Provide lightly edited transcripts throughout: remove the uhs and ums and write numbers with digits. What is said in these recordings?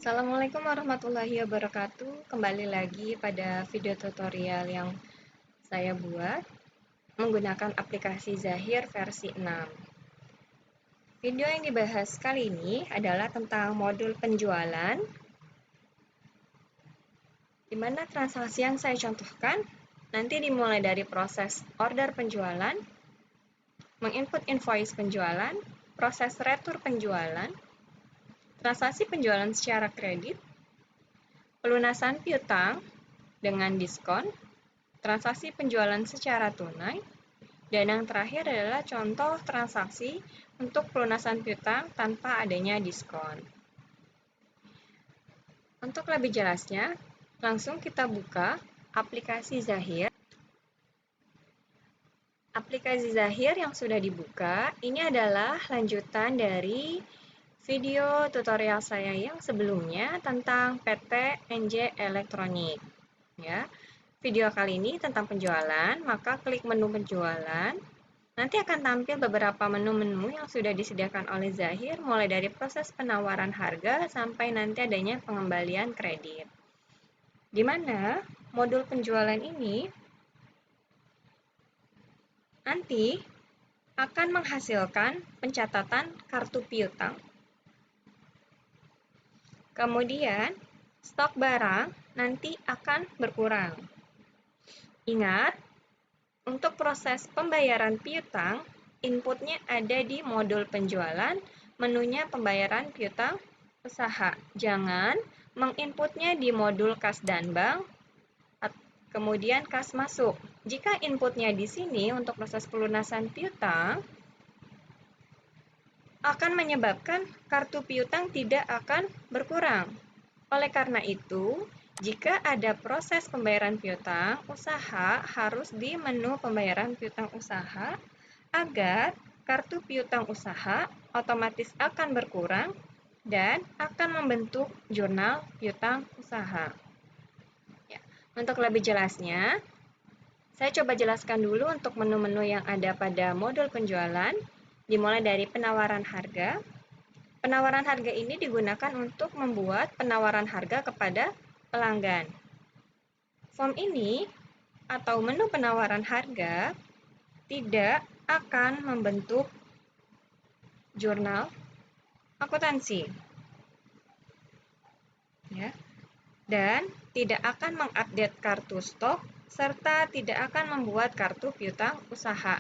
Assalamualaikum warahmatullahi wabarakatuh. Kembali lagi pada video tutorial yang saya buat menggunakan aplikasi Zahir versi 6. Video yang dibahas kali ini adalah tentang modul penjualan, di mana transaksi yang saya contohkan nanti dimulai dari proses order penjualan, menginput invoice penjualan, proses retur penjualan, transaksi penjualan secara kredit, pelunasan piutang dengan diskon, transaksi penjualan secara tunai, dan yang terakhir adalah contoh transaksi untuk pelunasan piutang tanpa adanya diskon. Untuk lebih jelasnya, langsung kita buka aplikasi Zahir. Aplikasi Zahir yang sudah dibuka, ini adalah lanjutan dari video tutorial saya yang sebelumnya tentang PT NJ Elektronik. Ya, video kali ini tentang penjualan, maka klik menu penjualan. Nanti akan tampil beberapa menu-menu yang sudah disediakan oleh Zahir, mulai dari proses penawaran harga sampai nanti adanya pengembalian kredit. Di mana modul penjualan ini nanti akan menghasilkan pencatatan kartu piutang. Kemudian, stok barang nanti akan berkurang. Ingat, untuk proses pembayaran piutang, inputnya ada di modul penjualan, menunya pembayaran piutang usaha. Jangan menginputnya di modul kas dan bank, kemudian kas masuk. Jika inputnya di sini untuk proses pelunasan piutang, akan menyebabkan kartu piutang tidak akan berkurang. Oleh karena itu, jika ada proses pembayaran piutang usaha, harus di menu pembayaran piutang usaha agar kartu piutang usaha otomatis akan berkurang dan akan membentuk jurnal piutang usaha. Ya, untuk lebih jelasnya, saya coba jelaskan dulu untuk menu-menu yang ada pada modul penjualan, dimulai dari penawaran harga. Penawaran harga ini digunakan untuk membuat penawaran harga kepada pelanggan. Form ini atau menu penawaran harga tidak akan membentuk jurnal akuntansi. Ya. Dan tidak akan mengupdate kartu stok serta tidak akan membuat kartu piutang usaha.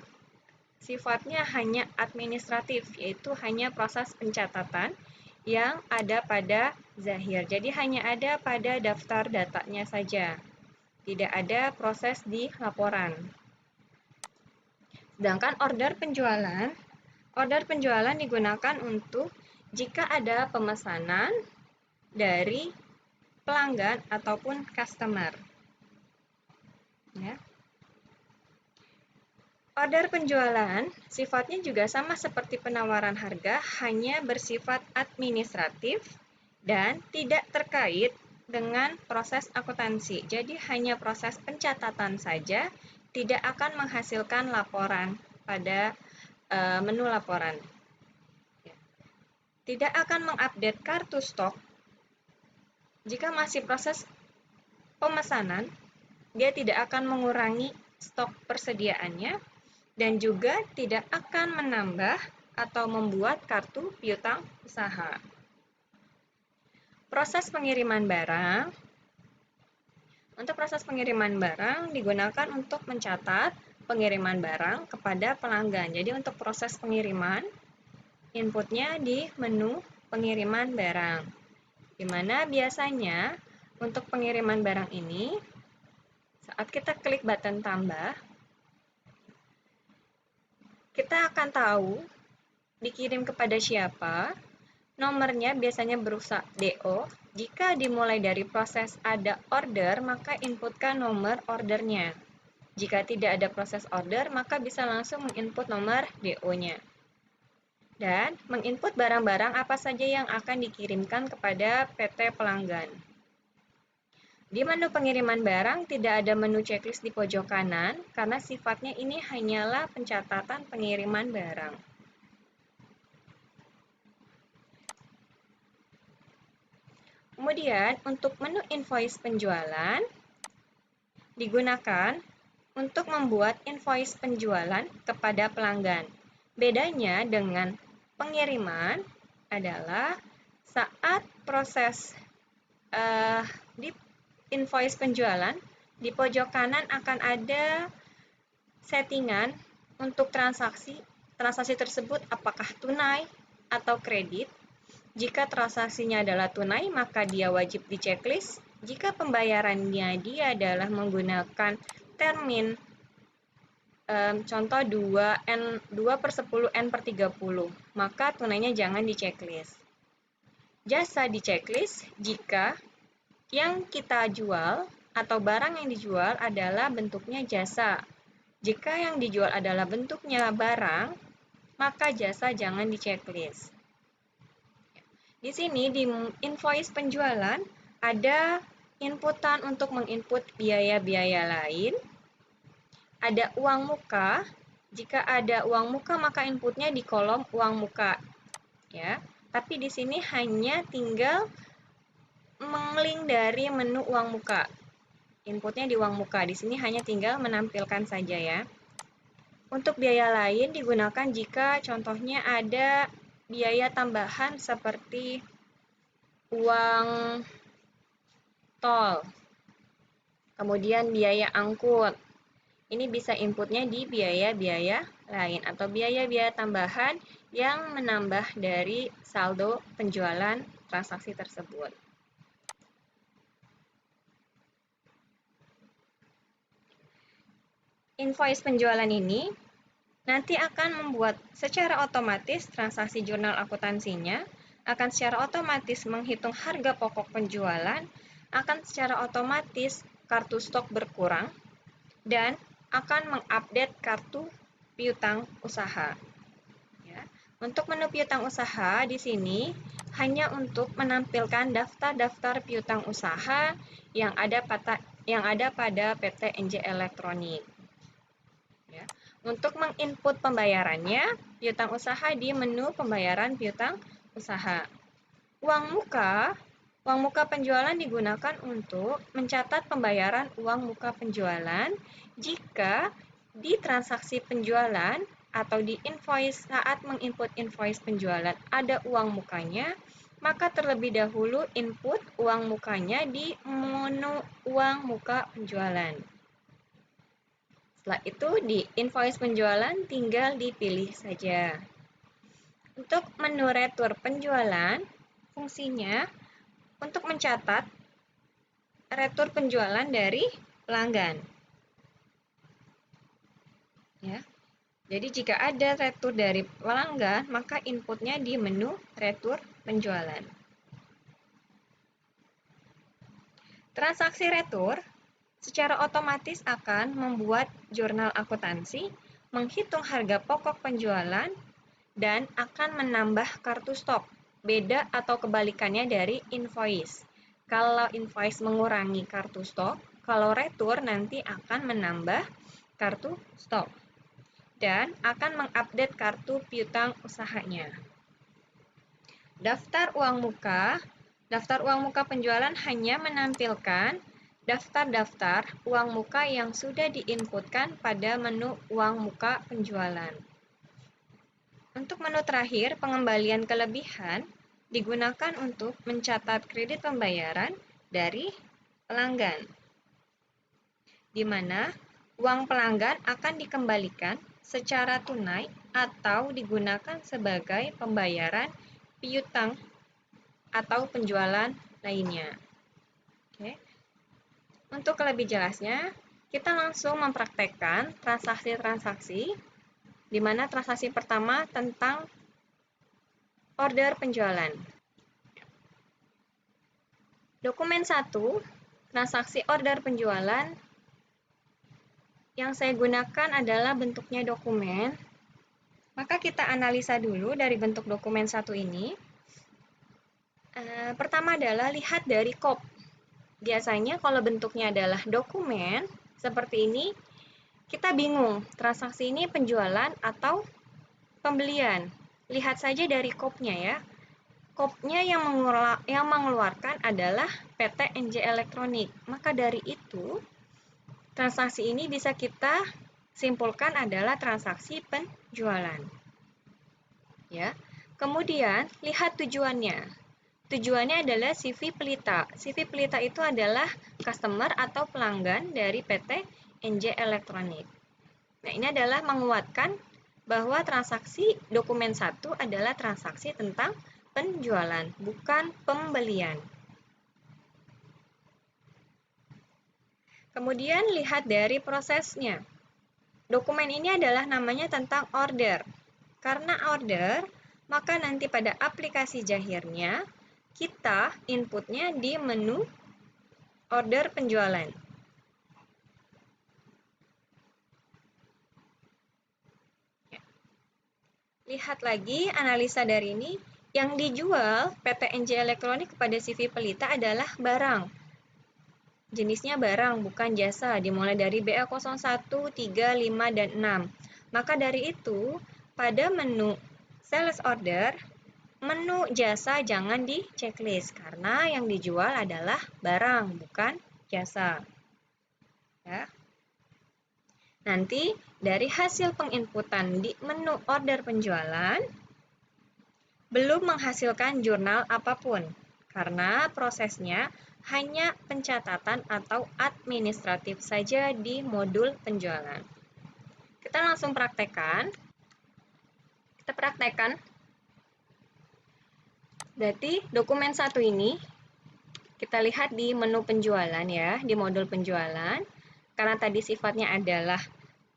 Sifatnya hanya administratif, yaitu hanya proses pencatatan yang ada pada Zahir. Jadi hanya ada pada daftar datanya saja. Tidak ada proses di laporan. Sedangkan order penjualan digunakan untuk jika ada pemesanan dari pelanggan ataupun customer. Ya. Order penjualan sifatnya juga sama seperti penawaran harga, hanya bersifat administratif dan tidak terkait dengan proses akuntansi. Jadi hanya proses pencatatan saja, tidak akan menghasilkan laporan pada menu laporan. Tidak akan mengupdate kartu stok jika masih proses pemesanan. Dia tidak akan mengurangi stok persediaannya dan juga tidak akan menambah atau membuat kartu piutang usaha. Proses pengiriman barang. Untuk proses pengiriman barang digunakan untuk mencatat pengiriman barang kepada pelanggan. Jadi untuk proses pengiriman, inputnya di menu pengiriman barang. Di mana biasanya untuk pengiriman barang ini, saat kita klik button tambah, kita akan tahu dikirim kepada siapa. Nomornya biasanya berusak DO. Jika dimulai dari proses ada order, maka inputkan nomor ordernya. Jika tidak ada proses order, maka bisa langsung menginput nomor DO-nya. Dan menginput barang-barang apa saja yang akan dikirimkan kepada PT pelanggan. Di menu pengiriman barang tidak ada menu checklist di pojok kanan karena sifatnya ini hanyalah pencatatan pengiriman barang. Kemudian, untuk menu invoice penjualan digunakan untuk membuat invoice penjualan kepada pelanggan. Bedanya dengan pengiriman adalah saat proses di invoice penjualan, di pojok kanan akan ada settingan untuk transaksi tersebut apakah tunai atau kredit. Jika transaksinya adalah tunai, maka dia wajib di checklist. Jika pembayarannya dia adalah menggunakan termin contoh 2/10 maka tunainya jangan di checklist. Jasa di checklist jika yang kita jual atau barang yang dijual adalah bentuknya jasa. Jika yang dijual adalah bentuknya barang, maka jasa jangan di checklist. Di sini di invoice penjualan ada inputan untuk menginput biaya-biaya lain. Ada uang muka. Jika ada uang muka maka inputnya di kolom uang muka. Ya. Tapi di sini hanya tinggal menglink dari menu uang muka. Inputnya di uang muka. Di sini hanya tinggal menampilkan saja ya. Untuk biaya lain digunakan jika contohnya ada biaya tambahan seperti uang tol, kemudian biaya angkut. Ini bisa inputnya di biaya-biaya lain atau biaya-biaya tambahan yang menambah dari saldo penjualan transaksi tersebut. Invoice penjualan ini nanti akan membuat secara otomatis transaksi jurnal akuntansinya, akan secara otomatis menghitung harga pokok penjualan, akan secara otomatis kartu stok berkurang, dan akan mengupdate kartu piutang usaha. Ya. Untuk menu piutang usaha di sini hanya untuk menampilkan daftar-daftar piutang usaha yang ada pada PT NJ Elektronik. Ya. Untuk menginput pembayarannya, piutang usaha di menu pembayaran piutang usaha. Uang muka penjualan digunakan untuk mencatat pembayaran uang muka penjualan jika di transaksi penjualan atau di invoice saat menginput invoice penjualan ada uang mukanya, maka terlebih dahulu input uang mukanya di menu uang muka penjualan. Setelah itu di invoice penjualan tinggal dipilih saja. Untuk menu retur penjualan, fungsinya untuk mencatat retur penjualan dari pelanggan. Ya. Jadi jika ada retur dari pelanggan, maka inputnya di menu retur penjualan. Transaksi retur secara otomatis akan membuat jurnal akuntansi, menghitung harga pokok penjualan, dan akan menambah kartu stok. Beda atau kebalikannya dari invoice. Kalau invoice mengurangi kartu stok, kalau retur nanti akan menambah kartu stok. Dan akan mengupdate kartu piutang usahanya. Daftar uang muka penjualan hanya menampilkan daftar-daftar uang muka yang sudah diinputkan pada menu uang muka penjualan. Untuk menu terakhir, pengembalian kelebihan digunakan untuk mencatat kredit pembayaran dari pelanggan, di mana uang pelanggan akan dikembalikan secara tunai atau digunakan sebagai pembayaran piutang atau penjualan lainnya. Oke. Untuk lebih jelasnya, kita langsung mempraktekkan transaksi-transaksi, di mana transaksi pertama tentang order penjualan. Dokumen 1, transaksi order penjualan, yang saya gunakan adalah bentuknya dokumen. Maka kita analisa dulu dari bentuk dokumen 1 ini. Pertama adalah lihat dari kop. Biasanya kalau bentuknya adalah dokumen, seperti ini, kita bingung, transaksi ini penjualan atau pembelian. Lihat saja dari kopnya ya. Kopnya yang mengeluarkan adalah PT NJ Elektronik. Maka dari itu, transaksi ini bisa kita simpulkan adalah transaksi penjualan. Ya. Kemudian, lihat tujuannya. Tujuannya adalah CV Pelita. CV Pelita itu adalah customer atau pelanggan dari PT NJ Elektronik. Nah, ini adalah menguatkan bahwa transaksi dokumen 1 adalah transaksi tentang penjualan, bukan pembelian. Kemudian lihat dari prosesnya. Dokumen ini adalah namanya tentang order. Karena order, maka nanti pada aplikasi Jahirnya, kita inputnya di menu order penjualan. Lihat lagi analisa dari ini, yang dijual PT NJ Elektronik kepada CV Pelita adalah barang. Jenisnya barang, bukan jasa, dimulai dari BA01, 3, 5, dan 6. Maka dari itu, pada menu sales order, menu jasa jangan di checklist, karena yang dijual adalah barang, bukan jasa. Ya. Nanti, dari hasil penginputan di menu order penjualan, belum menghasilkan jurnal apapun, karena prosesnya hanya pencatatan atau administratif saja di modul penjualan. Kita langsung praktekkan. Kita praktekkan. Berarti dokumen 1 ini kita lihat di menu penjualan ya, di modul penjualan. Karena tadi sifatnya adalah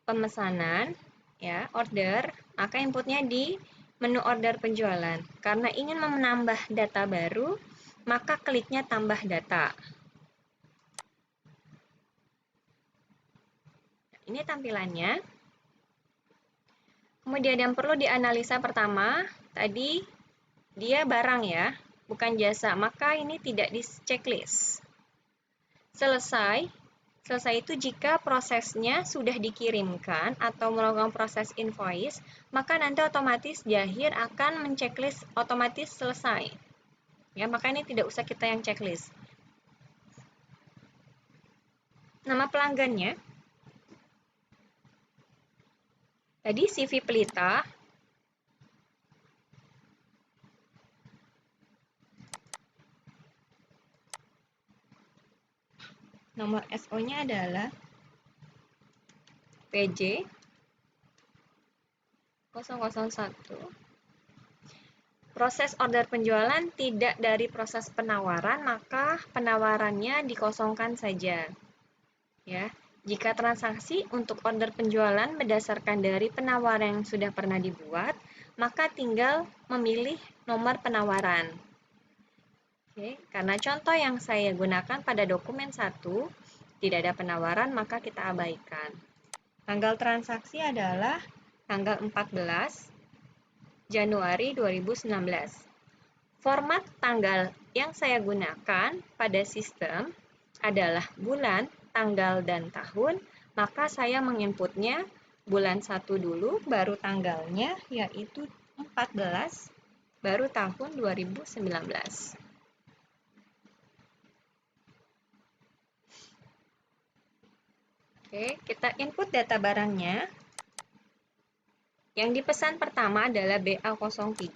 pemesanan, ya, order, maka inputnya di menu order penjualan. Karena ingin menambah data baru, maka kliknya tambah data. Ini tampilannya. Kemudian yang perlu dianalisa pertama, tadi dia barang ya, bukan jasa, maka ini tidak di checklist. Selesai itu jika prosesnya sudah dikirimkan atau melakukan proses invoice, maka nanti otomatis Jahir akan menceklis otomatis selesai. Ya, maka ini tidak usah kita yang checklist. Nama pelanggannya, tadi CV Pelita, nomor SO-nya adalah PJ 001. Proses order penjualan tidak dari proses penawaran, maka penawarannya dikosongkan saja. Ya, jika transaksi untuk order penjualan berdasarkan dari penawaran yang sudah pernah dibuat, maka tinggal memilih nomor penawaran. Oke, karena contoh yang saya gunakan pada dokumen 1, tidak ada penawaran, maka kita abaikan. Tanggal transaksi adalah tanggal 14 Januari 2019. Format tanggal yang saya gunakan pada sistem adalah bulan, tanggal, dan tahun, maka saya menginputnya bulan 1 dulu, baru tanggalnya, yaitu 14, baru tahun 2019. Oke, kita input data barangnya. Yang dipesan pertama adalah BA03.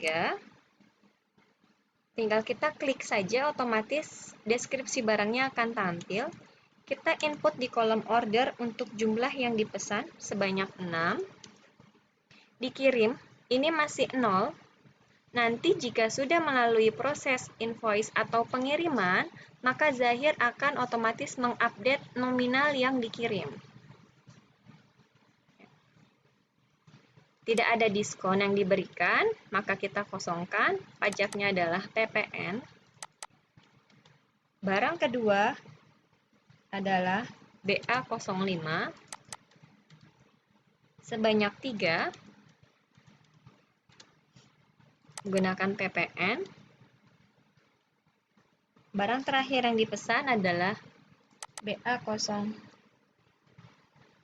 Tinggal kita klik saja, otomatis deskripsi barangnya akan tampil. Kita input di kolom order untuk jumlah yang dipesan sebanyak 6. Dikirim, ini masih 0. Nanti jika sudah melalui proses invoice atau pengiriman, maka Zahir akan otomatis mengupdate nominal yang dikirim. Tidak ada diskon yang diberikan, maka kita kosongkan. Pajaknya adalah PPN. Barang kedua adalah BA05 sebanyak 3. Gunakan PPN. Barang terakhir yang dipesan adalah BA0.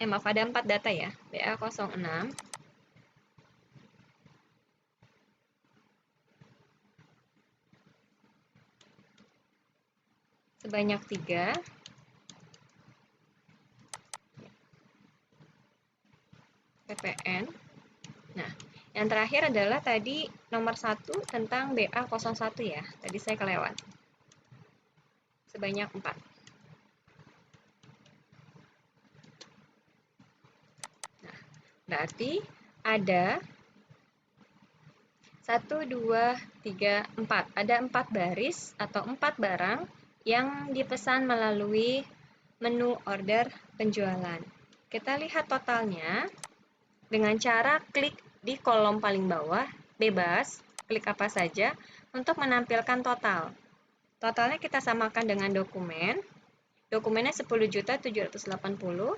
Maaf, ada 4 data ya. BA06. sebanyak 3. PPN. Nah, yang terakhir adalah tadi nomor 1 tentang BA01 ya. Tadi saya kelewat. Sebanyak 4. Nah, berarti ada 1, 2, 3, 4. Ada 4 baris atau 4 barang yang dipesan melalui menu order penjualan. Kita lihat totalnya dengan cara klik di kolom paling bawah, bebas, klik apa saja untuk menampilkan total. Totalnya kita samakan dengan dokumen. Dokumennya 10.780,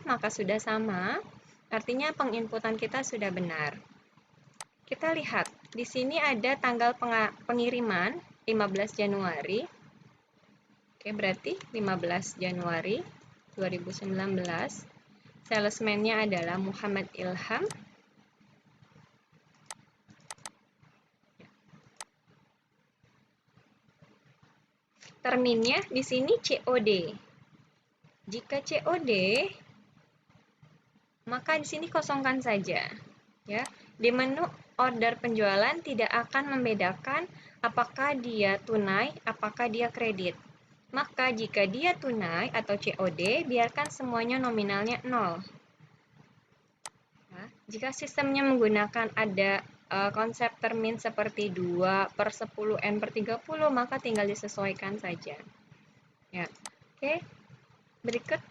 maka sudah sama. Artinya penginputan kita sudah benar. Kita lihat, di sini ada tanggal pengiriman 15 Januari. Oke, berarti 15 Januari 2019. Salesman-nya adalah Muhammad Ilham. Terminnya di sini COD. Jika COD, maka di sini kosongkan saja. Ya, di menu order penjualan tidak akan membedakan apakah dia tunai, apakah dia kredit. Maka jika dia tunai atau COD, biarkan semuanya nominalnya 0. Nah, jika sistemnya menggunakan ada konsep termin seperti 2/10N/30, maka tinggal disesuaikan saja. Ya. Oke, berikut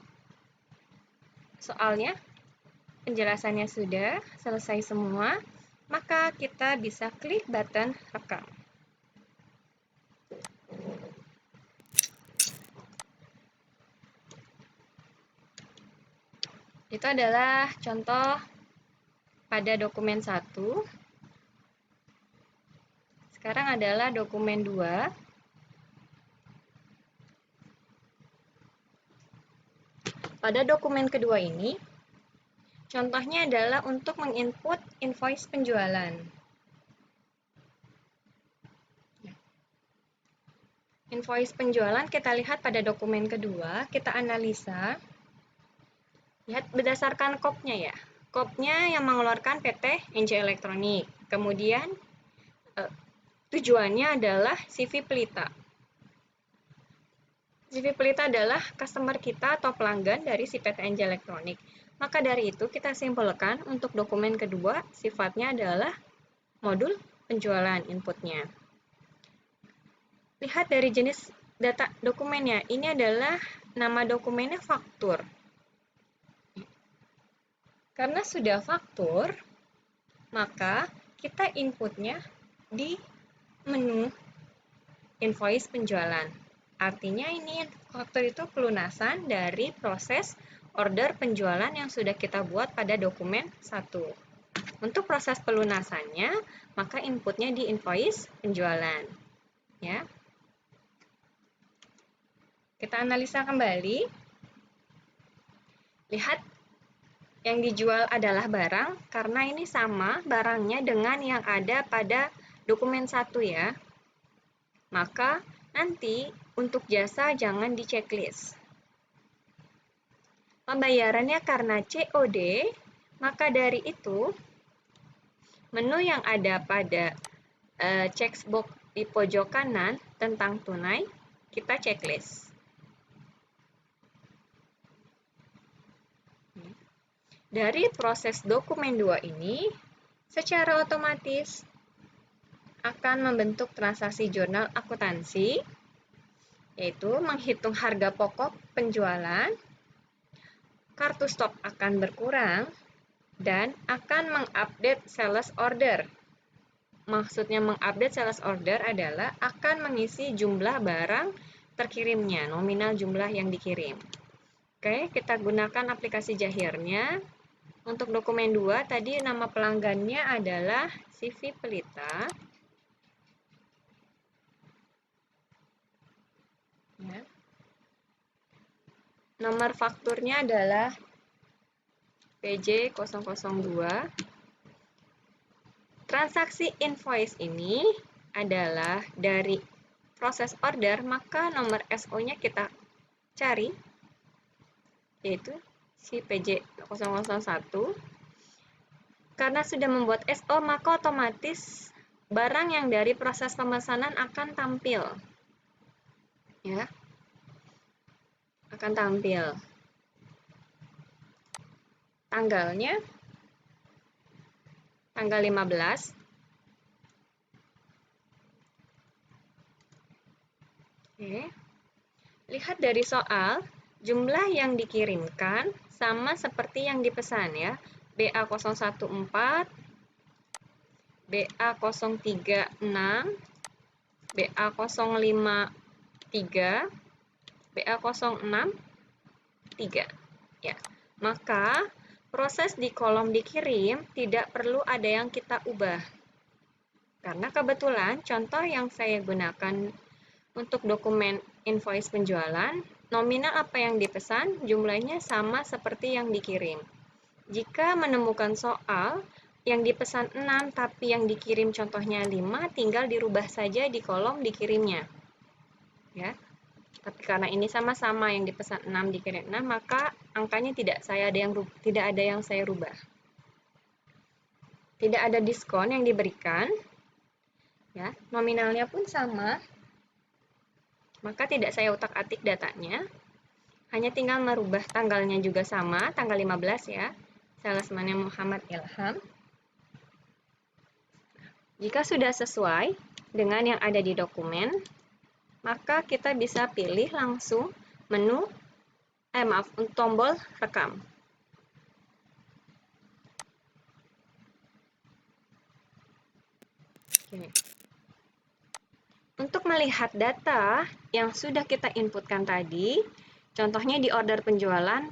soalnya. Penjelasannya sudah selesai semua, maka kita bisa klik button rekam. Itu adalah contoh pada dokumen 1. Sekarang adalah dokumen 2. Pada dokumen kedua ini, contohnya adalah untuk menginput invoice penjualan. Invoice penjualan kita lihat pada dokumen kedua, kita analisa. Lihat berdasarkan KOP-nya ya. KOP-nya yang mengeluarkan PT NJ Elektronik. Kemudian tujuannya adalah CV Pelita. CV Pelita adalah customer kita atau pelanggan dari si PT NJ Elektronik. Maka dari itu kita simpulkan untuk dokumen kedua sifatnya adalah modul penjualan inputnya. Lihat dari jenis data dokumennya. Ini adalah nama dokumennya faktur. Karena sudah faktur, maka kita inputnya di menu invoice penjualan. Artinya ini faktur itu pelunasan dari proses order penjualan yang sudah kita buat pada dokumen 1. Untuk proses pelunasannya, maka inputnya di invoice penjualan. Ya. Kita analisa kembali. Lihat, yang dijual adalah barang, karena ini sama barangnya dengan yang ada pada dokumen 1 ya. Maka nanti untuk jasa jangan di checklist. Pembayarannya karena COD, maka dari itu menu yang ada pada checkbox di pojok kanan tentang tunai, kita checklist. Dari proses dokumen 2 ini, secara otomatis akan membentuk transaksi jurnal akuntansi, yaitu menghitung harga pokok penjualan, kartu stok akan berkurang, dan akan mengupdate sales order. Maksudnya mengupdate sales order adalah akan mengisi jumlah barang terkirimnya, nominal jumlah yang dikirim. Oke, kita gunakan aplikasi Jahirnya. Untuk dokumen 2, tadi nama pelanggannya adalah CV Pelita. Ya. Nomor fakturnya adalah PJ002. Transaksi invoice ini adalah dari proses order, maka nomor SO-nya kita cari, yaitu si PJ001. Karena sudah membuat SO, maka otomatis barang yang dari proses pemesanan akan tampil. Ya. Akan tampil. Tanggalnya tanggal 15. Oke. Lihat dari soal, jumlah yang dikirimkan sama seperti yang dipesan ya. BA014, BA036, BA053, BA063. Ya. Maka proses di kolom dikirim tidak perlu ada yang kita ubah. Karena kebetulan contoh yang saya gunakan untuk dokumen invoice penjualan, nominal apa yang dipesan, jumlahnya sama seperti yang dikirim. Jika menemukan soal yang dipesan 6 tapi yang dikirim contohnya 5, tinggal dirubah saja di kolom dikirimnya. Ya. Tapi karena ini sama-sama yang dipesan 6 dikirim 6, maka angkanya tidak ada yang saya rubah. Tidak ada diskon yang diberikan. Ya, nominalnya pun sama. Maka tidak saya utak-atik datanya, hanya tinggal merubah tanggalnya juga sama, tanggal 15 ya, salesman-nya Muhammad Ilham. Jika sudah sesuai dengan yang ada di dokumen, maka kita bisa pilih langsung tombol rekam. Oke. Untuk melihat data yang sudah kita inputkan tadi, contohnya di order penjualan,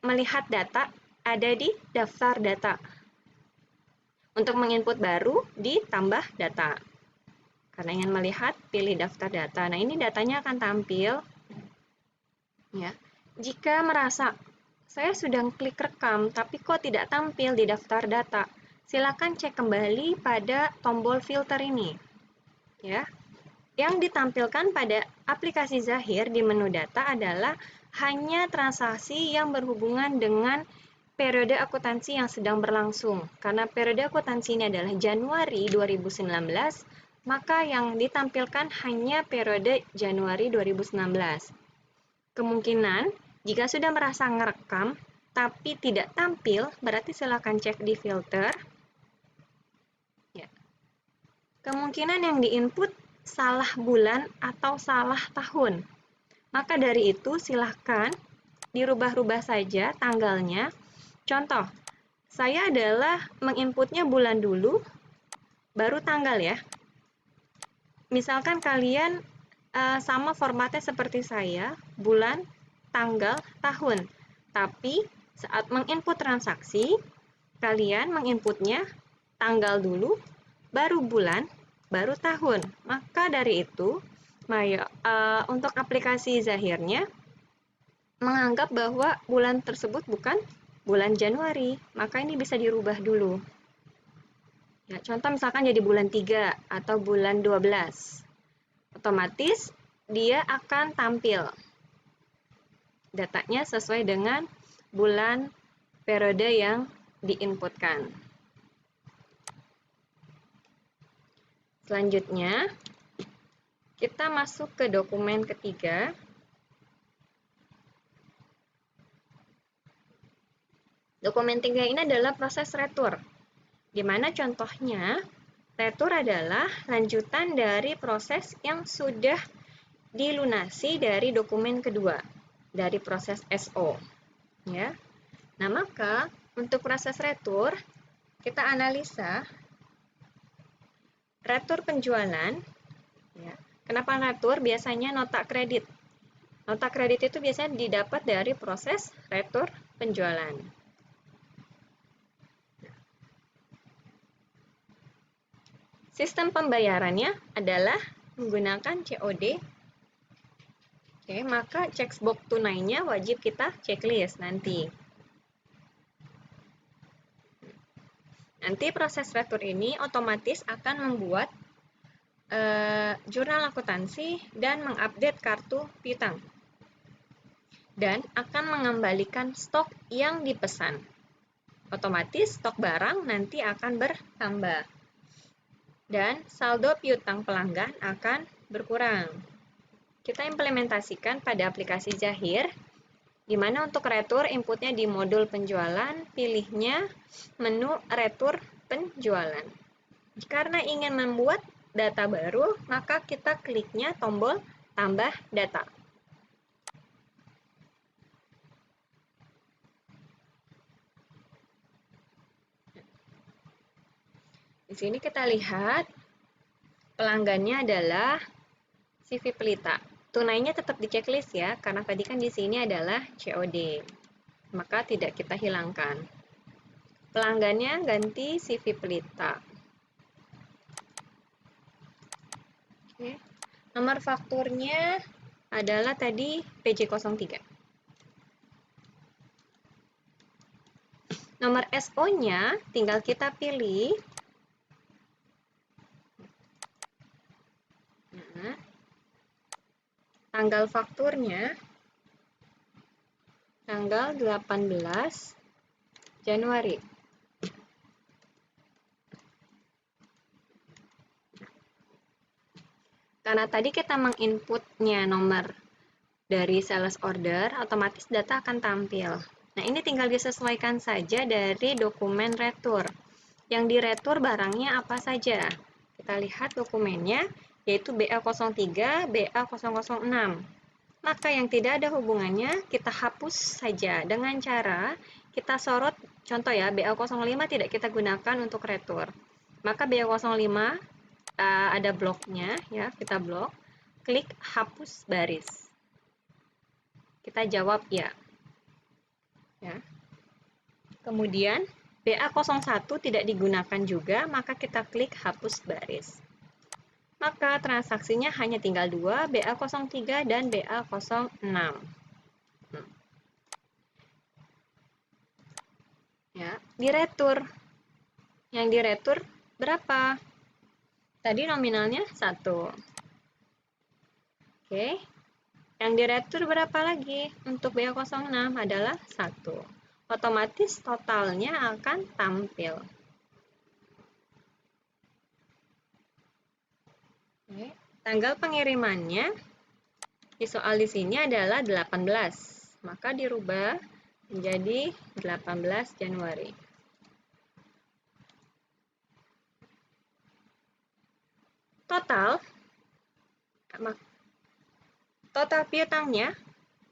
melihat data ada di daftar data. Untuk menginput baru, ditambah data. Karena ingin melihat, pilih daftar data. Nah, ini datanya akan tampil. Ya. Jika merasa, saya sudah klik rekam, tapi kok tidak tampil di daftar data, silakan cek kembali pada tombol filter ini. Ya. Yang ditampilkan pada aplikasi Zahir di menu data adalah hanya transaksi yang berhubungan dengan periode akuntansi yang sedang berlangsung. Karena periode akuntansi ini adalah Januari 2019, maka yang ditampilkan hanya periode Januari 2019. Kemungkinan, jika sudah merasa ngerekam, tapi tidak tampil, berarti silakan cek di filter. Ya. Kemungkinan yang diinput salah bulan atau salah tahun. Maka dari itu silahkan dirubah-rubah saja tanggalnya. Contoh, saya adalah menginputnya bulan dulu, baru tanggal ya. Misalkan kalian sama formatnya seperti saya, bulan, tanggal, tahun. Tapi saat menginput transaksi, kalian menginputnya tanggal dulu, baru bulan, baru tahun. Maka dari itu, untuk aplikasi Zahirnya menganggap bahwa bulan tersebut bukan bulan Januari, maka ini bisa dirubah dulu. Ya, contoh misalkan jadi bulan 3 atau bulan 12. Otomatis dia akan tampil datanya sesuai dengan bulan periode yang diinputkan. Selanjutnya, kita masuk ke dokumen ketiga. Dokumen 3 ini adalah proses retur, di mana contohnya retur adalah lanjutan dari proses yang sudah dilunasi dari dokumen kedua, dari proses SO. Ya. Nah, maka untuk proses retur, kita analisa retur penjualan. Ya. Kenapa retur? Biasanya nota kredit. Nota kredit itu biasanya didapat dari proses retur penjualan. Sistem pembayarannya adalah menggunakan COD. Oke, maka checkbox tunainya wajib kita checklist nanti. Nanti proses retur ini otomatis akan membuat jurnal akuntansi dan mengupdate kartu piutang. dan akan mengembalikan stok yang dipesan. Otomatis stok barang nanti akan bertambah. Dan saldo piutang pelanggan akan berkurang. Kita implementasikan pada aplikasi Zahir, di mana untuk retur inputnya di modul penjualan, pilihnya menu retur penjualan. Karena ingin membuat data baru, maka kita kliknya tombol tambah data. Di sini kita lihat pelanggannya adalah CV Pelita. Tunainya tetap di checklist ya, karena tadi kan di sini adalah COD. Maka tidak kita hilangkan. Pelanggannya ganti CV Pelita. Oke. Nomor fakturnya adalah tadi PJ03. Nomor SO-nya tinggal kita pilih. Nah, tanggal fakturnya tanggal 18 Januari. Karena tadi kita menginputnya nomor dari sales order, otomatis data akan tampil. Nah, ini tinggal disesuaikan saja dari dokumen retur. Yang diretur barangnya apa saja? Kita lihat dokumennya, yaitu BA03, BA006. Maka yang tidak ada hubungannya, kita hapus saja dengan cara kita sorot, contoh ya, BA05 tidak kita gunakan untuk retur. Maka BA05 ada bloknya, ya, kita blok, klik hapus baris. Kita jawab ya. Kemudian BA01 tidak digunakan juga, maka kita klik hapus baris. Maka transaksinya hanya tinggal dua, BA03 dan BA06. Ya, diretur. Yang diretur berapa? Tadi nominalnya 1. Oke. Yang diretur berapa lagi? Untuk BA06 adalah 1. Otomatis totalnya akan tampil. Oke. Tanggal pengirimannya di soal di sini adalah 18. Maka dirubah menjadi 18 Januari. Total piutangnya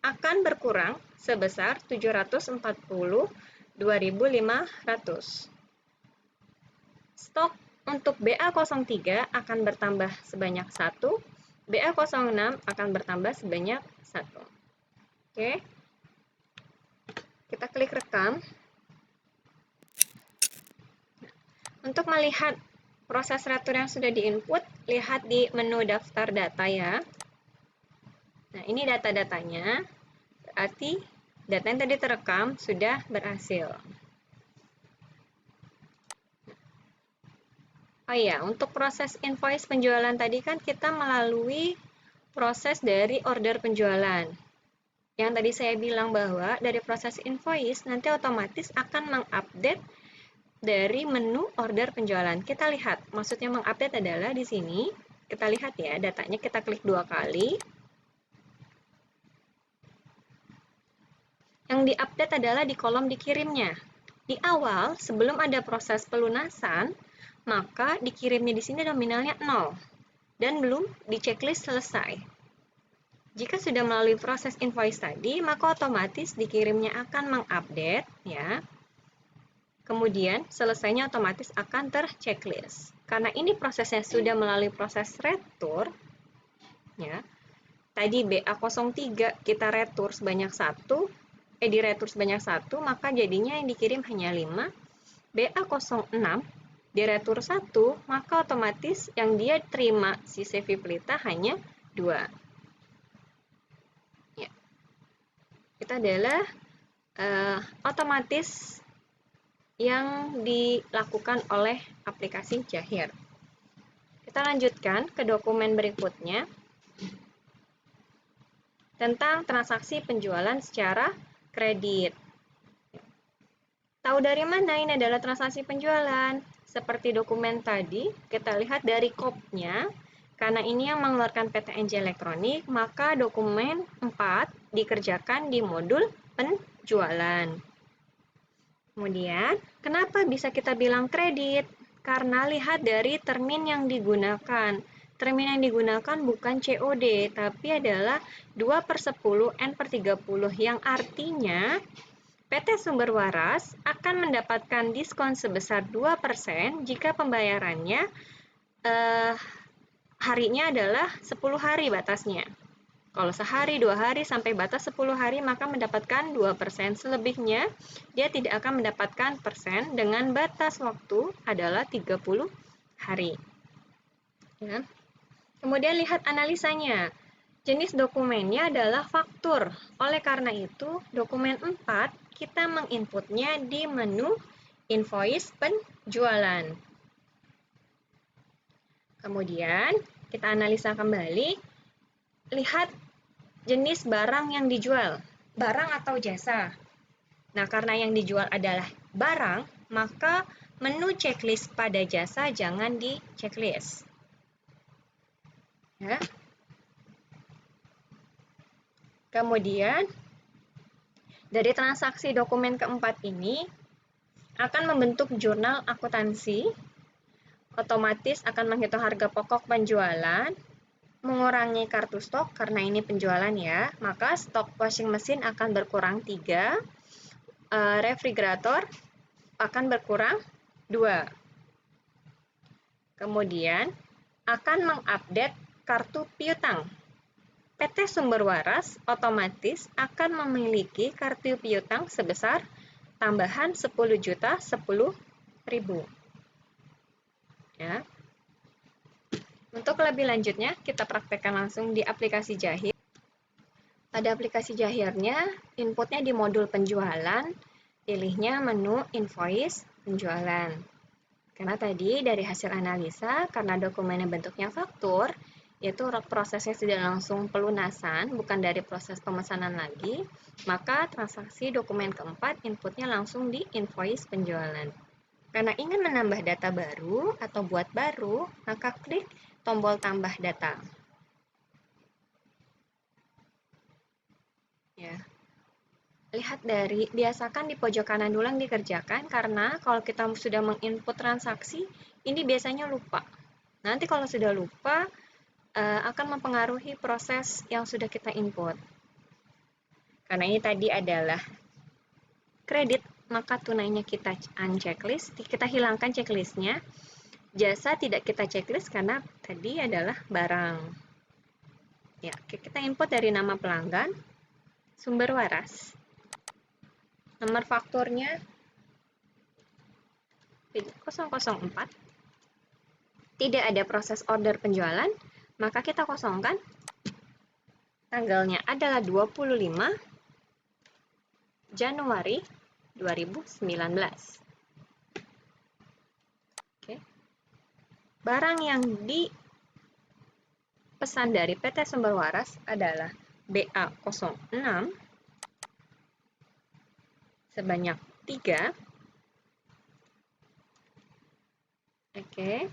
akan berkurang sebesar 742.500. Stok untuk BA03 akan bertambah sebanyak 1, BA06 akan bertambah sebanyak 1. Oke. Kita klik rekam. Untuk melihat proses retur yang sudah diinput, lihat di menu daftar data ya. Nah, ini data-datanya. Berarti data yang tadi terekam sudah berhasil. Oh iya, untuk proses invoice penjualan tadi kan kita melalui proses dari order penjualan. Yang tadi saya bilang bahwa dari proses invoice nanti otomatis akan mengupdate dari menu order penjualan. Kita lihat, maksudnya mengupdate adalah di sini, kita lihat ya, datanya kita klik 2 kali. Yang diupdate adalah di kolom dikirimnya. Di awal, sebelum ada proses pelunasan, maka dikirimnya di sini nominalnya 0 dan belum di checklist selesai. Jika sudah melalui proses invoice tadi, maka otomatis dikirimnya akan mengupdate ya. Kemudian selesainya otomatis akan terchecklist. Karena ini prosesnya sudah melalui proses retur ya. Tadi BA03 kita retur sebanyak 1, diretur sebanyak 1, maka jadinya yang dikirim hanya 5. BA06 diretur 1, maka otomatis yang dia terima si CV Pelita hanya 2. Itu adalah otomatis yang dilakukan oleh aplikasi Zahir. Kita lanjutkan ke dokumen berikutnya. tentang transaksi penjualan secara kredit. Tahu dari mana ini adalah transaksi penjualan? Seperti dokumen tadi, kita lihat dari KOP-nya. Karena ini yang mengeluarkan PTNJ elektronik, maka dokumen 4 dikerjakan di modul penjualan. Kemudian, kenapa bisa kita bilang kredit? Karena lihat dari termin yang digunakan. Termin yang digunakan bukan COD, tapi adalah 2/10 N/30, yang artinya PT Sumber Waras akan mendapatkan diskon sebesar 2% jika pembayarannya harinya adalah 10 hari batasnya. Kalau sehari, 2 hari, sampai batas 10 hari, maka mendapatkan 2%. Selebihnya, dia tidak akan mendapatkan persen dengan batas waktu adalah 30 hari. Ya. Kemudian lihat analisanya. Jenis dokumennya adalah faktur. Oleh karena itu, dokumen 4 kita menginputnya di menu invoice penjualan. Kemudian, kita analisa kembali. Lihat jenis barang yang dijual, barang atau jasa. Nah, karena yang dijual adalah barang, maka menu checklist pada jasa jangan di checklist. Ya. Kemudian, dari transaksi dokumen keempat ini akan membentuk jurnal akuntansi, otomatis akan menghitung harga pokok penjualan, mengurangi kartu stok karena ini penjualan ya, maka stok washing mesin akan berkurang 3, refrigerator akan berkurang 2. Kemudian akan mengupdate kartu piutang. PT Sumber Waras otomatis akan memiliki kartu piutang sebesar tambahan 10.010.000. Ya. Untuk lebih lanjutnya, kita praktekkan langsung di aplikasi Jahir. Pada aplikasi Jahirnya, inputnya di modul penjualan, pilihnya menu invoice penjualan. Karena tadi dari hasil analisa, karena dokumennya bentuknya faktur, yaitu prosesnya sudah langsung pelunasan, bukan dari proses pemesanan lagi, maka transaksi dokumen keempat inputnya langsung di invoice penjualan. Karena ingin menambah data baru atau buat baru, maka klik tombol tambah data. Ya. Lihat dari, biasakan di pojok kanan dulu yang dikerjakan, karena kalau kita sudah menginput transaksi, ini biasanya lupa. Nanti kalau sudah lupa, akan mempengaruhi proses yang sudah kita input. Karena ini tadi adalah kredit, maka tunainya kita unchecklist, kita hilangkan checklistnya. Jasa tidak kita checklist karena tadi adalah barang. Ya, kita input dari nama pelanggan, Sumber Waras. Nomor fakturnya 004. Tidak ada proses order penjualan, maka kita kosongkan. Tanggalnya adalah 25 Januari 2019. Oke. Barang yang dipesan dari PT Sumber Waras adalah BA06 sebanyak 3. Oke.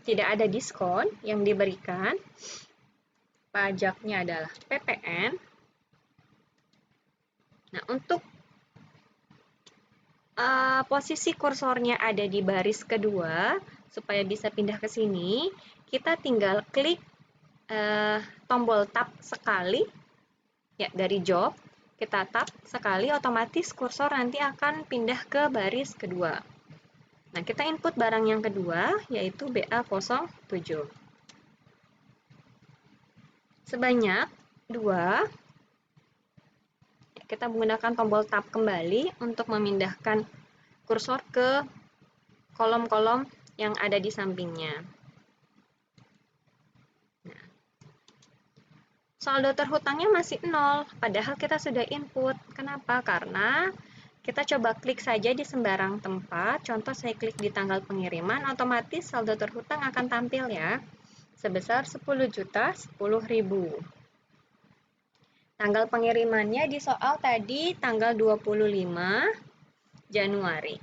Tidak ada diskon yang diberikan. Pajaknya adalah PPN. Nah, untuk posisi kursornya ada di baris kedua, supaya bisa pindah ke sini, kita tinggal klik tombol tab sekali, ya, dari job, kita tab sekali, otomatis kursor nanti akan pindah ke baris kedua. Nah, kita input barang yang kedua, yaitu BA07. Sebanyak 2. Kita menggunakan tombol tab kembali untuk memindahkan kursor ke kolom-kolom yang ada di sampingnya. Nah, saldo terhutangnya masih 0, padahal kita sudah input. Kenapa? Karena kita coba klik saja di sembarang tempat. Contoh saya klik di tanggal pengiriman, otomatis saldo terhutang akan tampil ya, sebesar 10.010.000. Tanggal pengirimannya di soal tadi tanggal 25 Januari.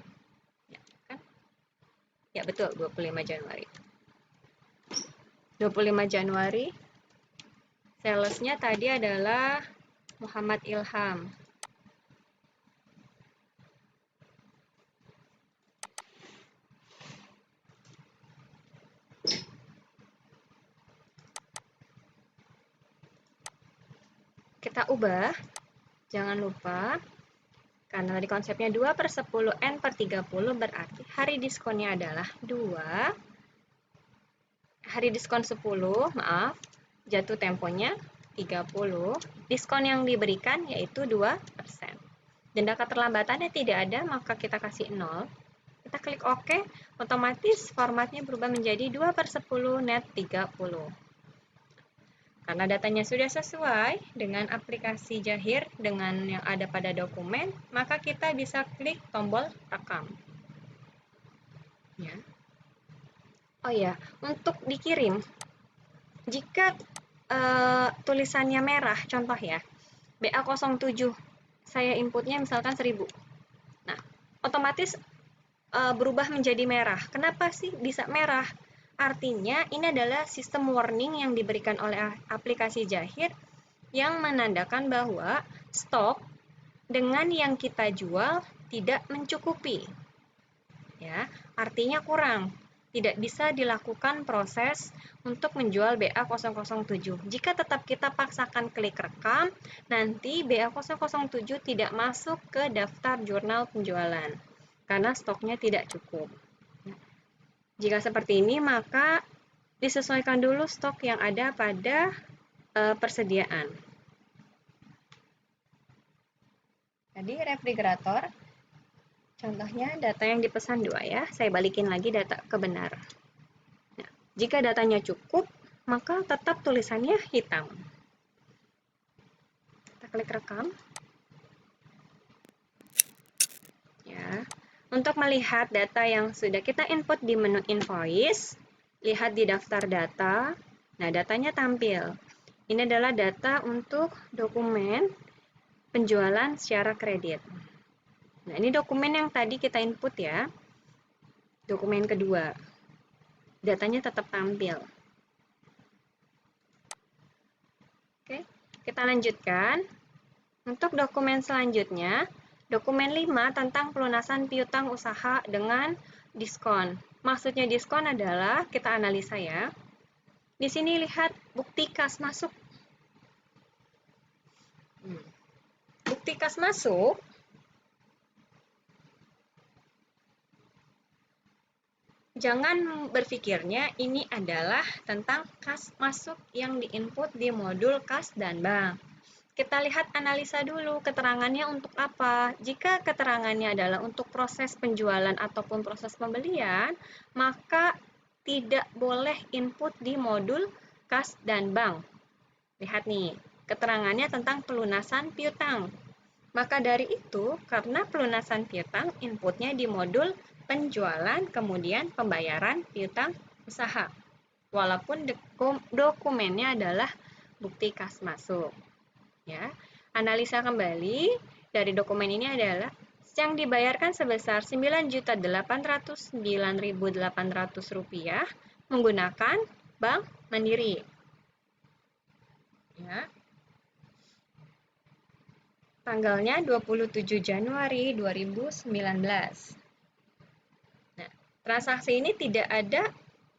Ya, kan? Ya betul, 25 Januari. 25 Januari, salesnya tadi adalah Muhammad Ilham. Kita ubah, jangan lupa, karena tadi konsepnya 2/10 N/30 berarti hari diskonnya adalah 2. Hari diskon 10, maaf, jatuh temponya 30. Diskon yang diberikan yaitu 2%. Denda keterlambatannya tidak ada, maka kita kasih 0. Kita klik OK, otomatis formatnya berubah menjadi 2/10 net 30. Karena datanya sudah sesuai dengan aplikasi Jahir dengan yang ada pada dokumen, maka kita bisa klik tombol rekam. Ya. Oh ya, untuk dikirim, jika tulisannya merah, contoh ya, BA07, saya inputnya misalkan 1000. Nah, otomatis berubah menjadi merah. Kenapa sih bisa merah? Artinya ini adalah sistem warning yang diberikan oleh aplikasi Jahir yang menandakan bahwa stok dengan yang kita jual tidak mencukupi. Ya, artinya kurang. Tidak bisa dilakukan proses untuk menjual BA007. Jika tetap kita paksakan klik rekam, nanti BA007 tidak masuk ke daftar jurnal penjualan karena stoknya tidak cukup. Jika seperti ini, maka disesuaikan dulu stok yang ada pada persediaan. Jadi refrigerator, contohnya data yang dipesan 2 ya, saya balikin lagi data ke benar. Nah, jika datanya cukup, maka tetap tulisannya hitam. Kita klik rekam. Ya. Untuk melihat data yang sudah kita input di menu invoice, lihat di daftar data. Nah, datanya tampil. Ini adalah data untuk dokumen penjualan secara kredit. Nah, ini dokumen yang tadi kita input ya. Dokumen kedua. Datanya tetap tampil. Oke, kita lanjutkan. Untuk dokumen selanjutnya, dokumen 5 tentang pelunasan piutang usaha dengan diskon. Maksudnya diskon adalah, kita analisa ya. Di sini lihat bukti kas masuk. Bukti kas masuk jangan berpikirnya ini adalah tentang kas masuk yang diinput di modul kas dan bank. Kita lihat analisa dulu keterangannya untuk apa. Jika keterangannya adalah untuk proses penjualan ataupun proses pembelian, maka tidak boleh input di modul kas dan bank. Lihat nih, keterangannya tentang pelunasan piutang. Maka dari itu, karena pelunasan piutang, inputnya di modul penjualan, kemudian pembayaran piutang usaha. Walaupun dokumennya adalah bukti kas masuk. Ya, analisa kembali dari dokumen ini adalah yang dibayarkan sebesar Rp9.809.800 menggunakan Bank Mandiri. Ya. Tanggalnya 27 Januari 2019. Nah, transaksi ini tidak ada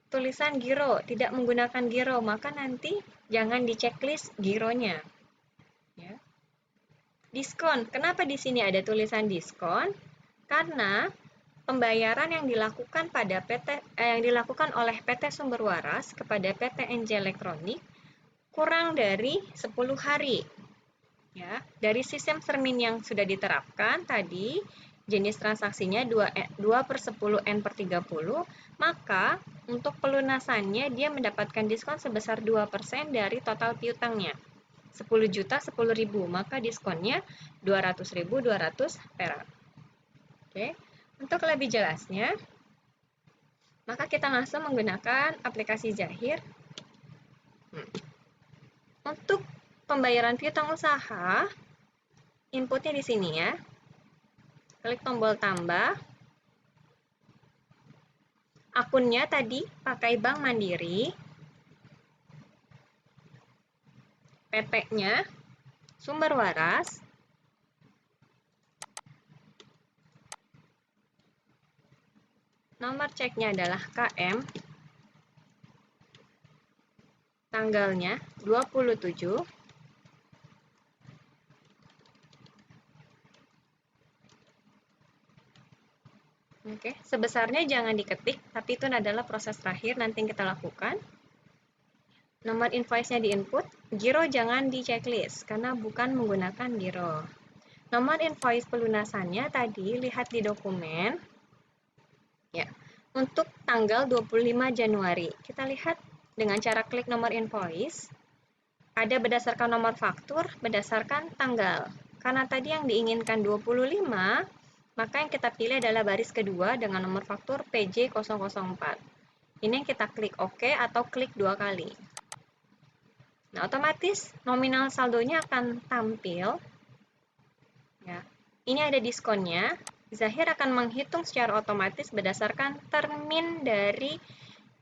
tulisan giro, tidak menggunakan giro, maka nanti jangan di checklist gironya. Ya. Diskon. Kenapa di sini ada tulisan diskon? Karena pembayaran yang dilakukan oleh PT Sumber Waras kepada PT NJ Elektronik kurang dari 10 hari. Ya, dari sistem termin yang sudah diterapkan tadi, jenis transaksinya 2/10 N/30, maka untuk pelunasannya dia mendapatkan diskon sebesar 2% dari total piutangnya. 10 juta 10.000, maka diskonnya 200.000 200 perak. Oke. Untuk lebih jelasnya, maka kita langsung menggunakan aplikasi Jahir. Untuk pembayaran piutang usaha, inputnya di sini ya. Klik tombol tambah. Akunnya tadi pakai Bank Mandiri. PT-nya Sumber Waras. Nomor ceknya adalah KM. Tanggalnya 27. Oke, sebesarnya jangan diketik, tapi itu adalah proses terakhir nanti yang kita lakukan. Nomor invoice-nya diinput, giro jangan di checklist, karena bukan menggunakan giro. Nomor invoice pelunasannya tadi, lihat di dokumen. Ya, untuk tanggal 25 Januari, kita lihat dengan cara klik nomor invoice, ada berdasarkan nomor faktur, berdasarkan tanggal. Karena tadi yang diinginkan 25, maka yang kita pilih adalah baris kedua dengan nomor faktur PJ004. Ini yang kita klik OK atau klik 2 kali. Nah, otomatis nominal saldonya akan tampil. Ya. Ini ada diskonnya. Zahir akan menghitung secara otomatis berdasarkan termin dari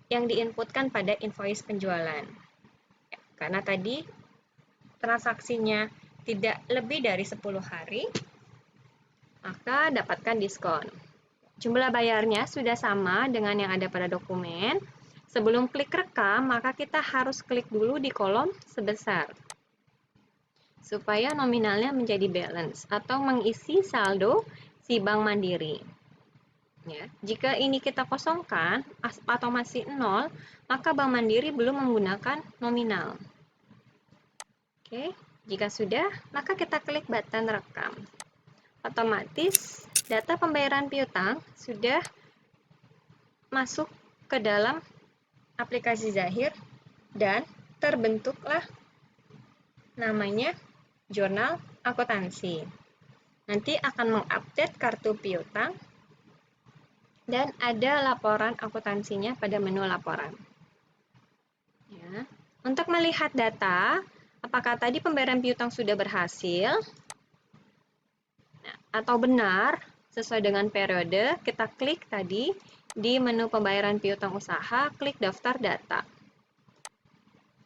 yang diinputkan pada invoice penjualan. Ya, karena tadi transaksinya tidak lebih dari 10 hari, maka dapatkan diskon. Jumlah bayarnya sudah sama dengan yang ada pada dokumen. Sebelum klik rekam, maka kita harus klik dulu di kolom sebesar, supaya nominalnya menjadi balance atau mengisi saldo si Bank Mandiri. Ya, jika ini kita kosongkan atau masih 0, maka Bank Mandiri belum menggunakan nominal. Oke, jika sudah, maka kita klik button rekam. Otomatis data pembayaran piutang sudah masuk ke dalam aplikasi Zahir dan terbentuklah namanya jurnal akuntansi. Nanti akan mengupdate kartu piutang dan ada laporan akuntansinya pada menu laporan. Ya. Untuk melihat data, apakah tadi pembayaran piutang sudah berhasil atau benar sesuai dengan periode, kita klik tadi di menu pembayaran piutang usaha, klik daftar data.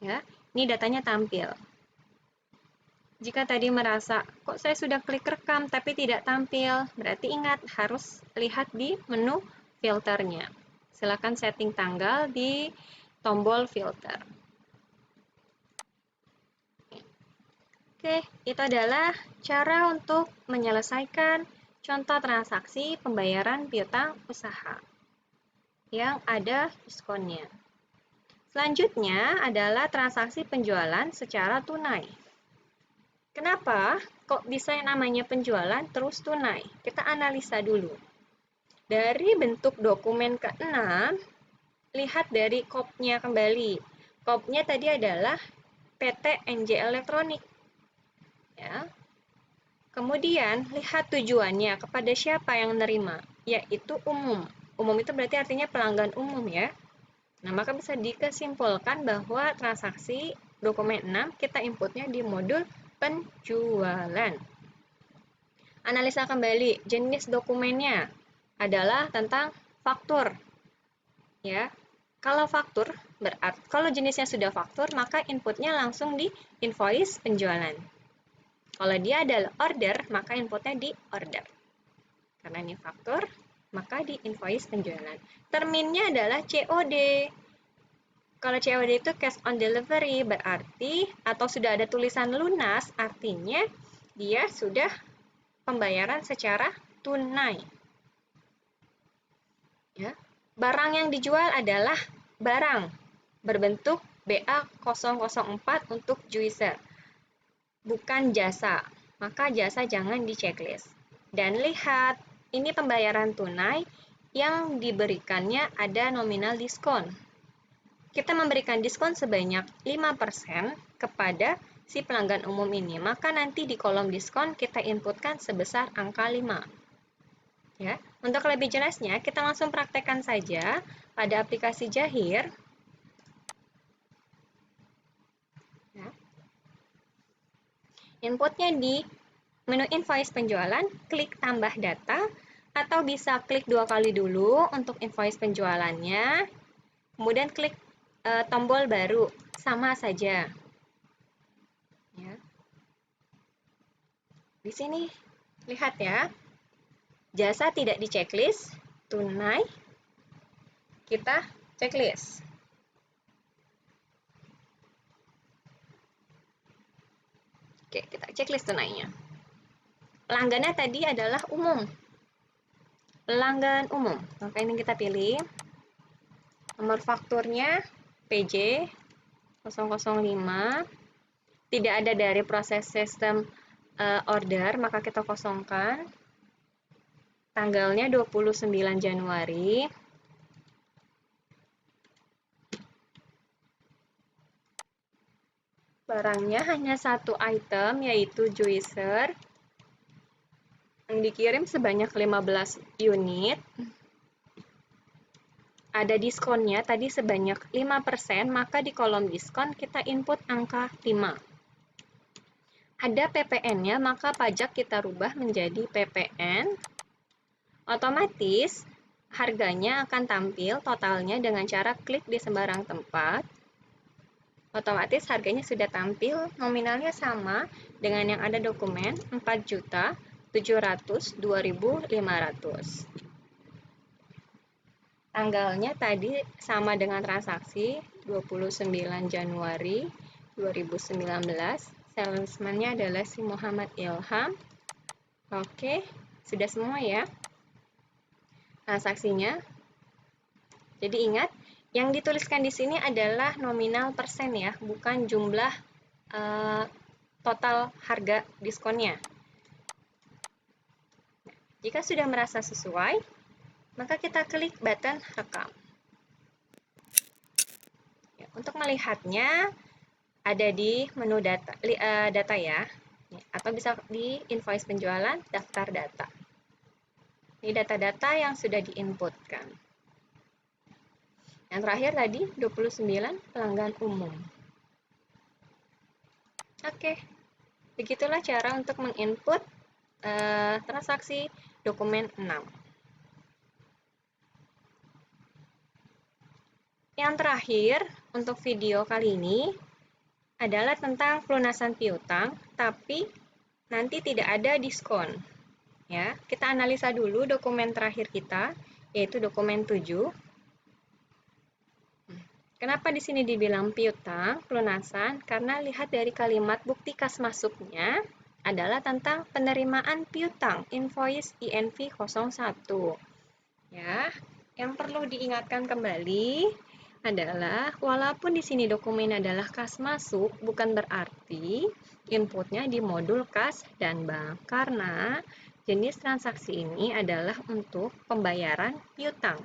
Ya, ini datanya tampil. Jika tadi merasa, kok saya sudah klik rekam tapi tidak tampil, berarti ingat harus lihat di menu filternya. Silakan setting tanggal di tombol filter. Oke, itu adalah cara untuk menyelesaikan contoh transaksi pembayaran piutang usaha yang ada diskonnya. Selanjutnya adalah transaksi penjualan secara tunai. Kenapa kok bisa yang namanya penjualan terus tunai? Kita analisa dulu. Dari bentuk dokumen ke-6, lihat dari KOP-nya kembali. KOP-nya tadi adalah PT NJ Elektronik. Ya. Kemudian, lihat tujuannya kepada siapa yang menerima, yaitu umum. Umum itu berarti artinya pelanggan umum ya. Nah, maka bisa dikesimpulankan bahwa transaksi dokumen 6 kita inputnya di modul penjualan. Analisa kembali, jenis dokumennya adalah tentang faktur. Ya. Kalau faktur, berarti kalau jenisnya sudah faktur, maka inputnya langsung di invoice penjualan. Kalau dia adalah order, maka inputnya di order. Karena ini faktur, maka di invoice penjualan. Terminnya adalah COD. Kalau COD itu cash on delivery, berarti atau sudah ada tulisan lunas, artinya dia sudah pembayaran secara tunai. Ya. Barang yang dijual adalah barang berbentuk BA004 untuk juicer, bukan jasa. Maka jasa jangan di checklist. Dan lihat, ini pembayaran tunai yang diberikannya ada nominal diskon. Kita memberikan diskon sebanyak 5% kepada si pelanggan umum ini. Maka nanti di kolom diskon kita inputkan sebesar angka 5. Ya, untuk lebih jelasnya kita langsung praktekkan saja pada aplikasi Zahir. Ya. Inputnya di menu invoice penjualan, klik tambah data, atau bisa klik 2 kali dulu untuk invoice penjualannya, kemudian klik tombol baru, sama saja. Ya. Di sini, lihat ya, jasa tidak di checklist, tunai, kita checklist. Oke, kita checklist tunainya. Pelanggannya tadi adalah umum. Pelanggan umum. Maka ini kita pilih. Nomor fakturnya PJ 005. Tidak ada dari proses sistem order, maka kita kosongkan. Tanggalnya 29 Januari. Barangnya hanya satu item, yaitu juicer. Yang dikirim sebanyak 15 unit. Ada diskonnya tadi sebanyak 5%, maka di kolom diskon kita input angka 5. Ada PPN-nya, maka pajak kita rubah menjadi PPN. Otomatis harganya akan tampil totalnya dengan cara klik di sembarang tempat. Otomatis harganya sudah tampil, nominalnya sama dengan yang ada dokumen 4.702.500. Tanggalnya tadi sama dengan transaksi 29 Januari 2019. Salesman-nya adalah si Muhammad Ilham. Oke, sudah semua ya transaksinya. Jadi ingat, yang dituliskan di sini adalah nominal persen ya, bukan jumlah total harga diskonnya. Jika sudah merasa sesuai, maka kita klik button rekam. Ya, untuk melihatnya ada di menu data ya, atau bisa di invoice penjualan, daftar data. Ini data-data yang sudah diinputkan. Yang terakhir tadi 29 pelanggan umum. Oke, begitulah cara untuk menginput transaksi dokumen 6. Yang terakhir untuk video kali ini adalah tentang pelunasan piutang, tapi nanti tidak ada diskon. Ya, kita analisa dulu dokumen terakhir kita, yaitu dokumen 7. Kenapa di sini dibilang piutang, pelunasan? Karena lihat dari kalimat bukti kas masuknya adalah tentang penerimaan piutang, invoice INV 01. Ya, yang perlu diingatkan kembali adalah walaupun di sini dokumen adalah kas masuk, bukan berarti inputnya di modul kas dan bank, karena jenis transaksi ini adalah untuk pembayaran piutang.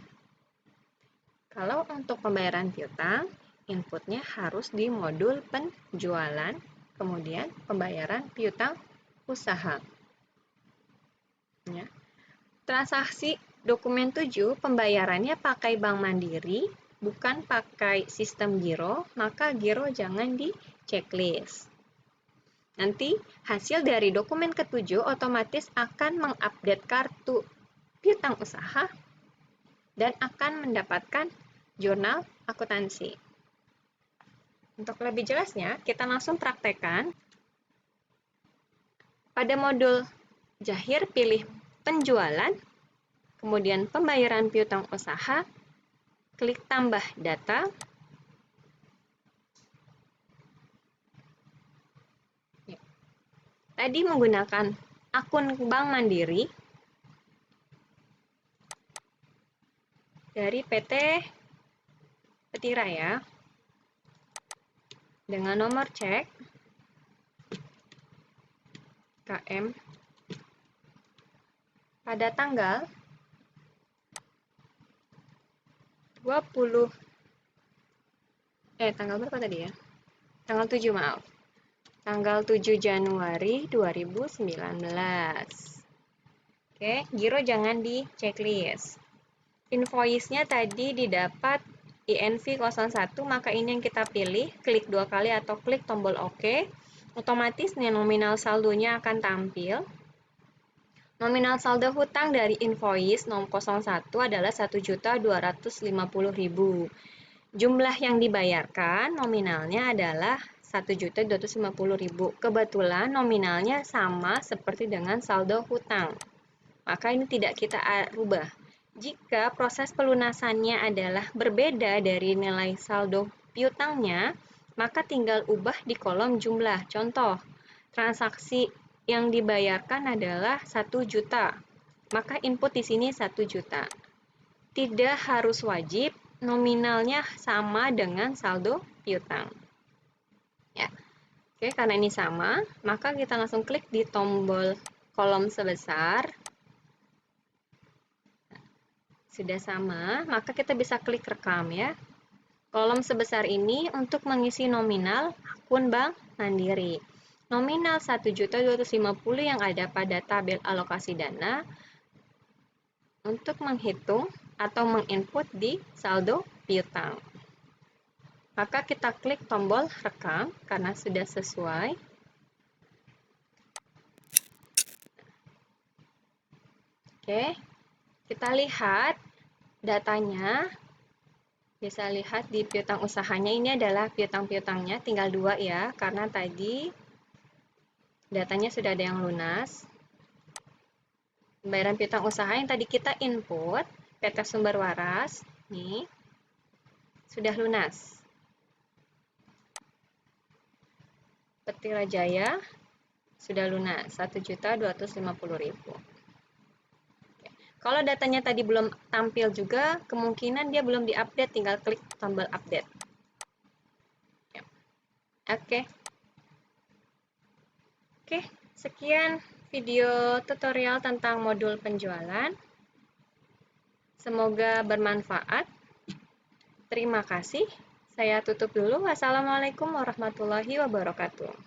Kalau untuk pembayaran piutang, inputnya harus di modul penjualan, kemudian pembayaran piutang usaha. Ya. Transaksi dokumen 7, pembayarannya pakai Bank Mandiri, bukan pakai sistem giro, maka giro jangan di checklist. Nanti hasil dari dokumen ke-7 otomatis akan mengupdate kartu piutang usaha dan akan mendapatkan jurnal akuntansi. Untuk lebih jelasnya, kita langsung praktekkan. Pada modul Jahir, pilih penjualan, kemudian pembayaran piutang usaha, klik tambah data, tadi menggunakan akun Bank Mandiri dari PT Petira ya, dengan nomor cek KM pada tanggal 20 tanggal berapa tadi ya? Tanggal 7, maaf. Tanggal 7 Januari 2019. Oke, giro jangan di checklist. Invoice-nya tadi didapat INV 01, maka ini yang kita pilih, klik 2 kali atau klik tombol OK otomatis nih nominal saldonya akan tampil. Nominal saldo hutang dari invoice 001 adalah 1.250.000. Jumlah yang dibayarkan nominalnya adalah 1.250.000. Kebetulan nominalnya sama seperti dengan saldo hutang. Maka ini tidak kita rubah. Jika proses pelunasannya adalah berbeda dari nilai saldo piutangnya, maka tinggal ubah di kolom jumlah. Contoh, transaksi yang dibayarkan adalah 1 juta. Maka input di sini 1 juta. Tidak harus wajib nominalnya sama dengan saldo piutang. Ya. Oke, karena ini sama, maka kita langsung klik di tombol kolom sebesar. Sudah sama, maka kita bisa klik rekam ya. Kolom sebesar ini untuk mengisi nominal akun Bank Mandiri. Nominal 1.250.000 yang ada pada tabel alokasi dana untuk menghitung atau menginput di saldo piutang. Maka kita klik tombol rekam karena sudah sesuai. Oke, kita lihat datanya. Bisa lihat di piutang usahanya, ini adalah piutang-piutangnya, tinggal 2 ya, karena tadi datanya sudah ada yang lunas. Pembayaran piutang usaha yang tadi kita input, PT Sumber Waras, nih, sudah lunas. Petir Jaya sudah lunas, 1.250.000. Kalau datanya tadi belum tampil juga, kemungkinan dia belum diupdate, tinggal klik tombol update. Oke. Oke, sekian video tutorial tentang modul penjualan. Semoga bermanfaat. Terima kasih. Saya tutup dulu. Wassalamualaikum warahmatullahi wabarakatuh.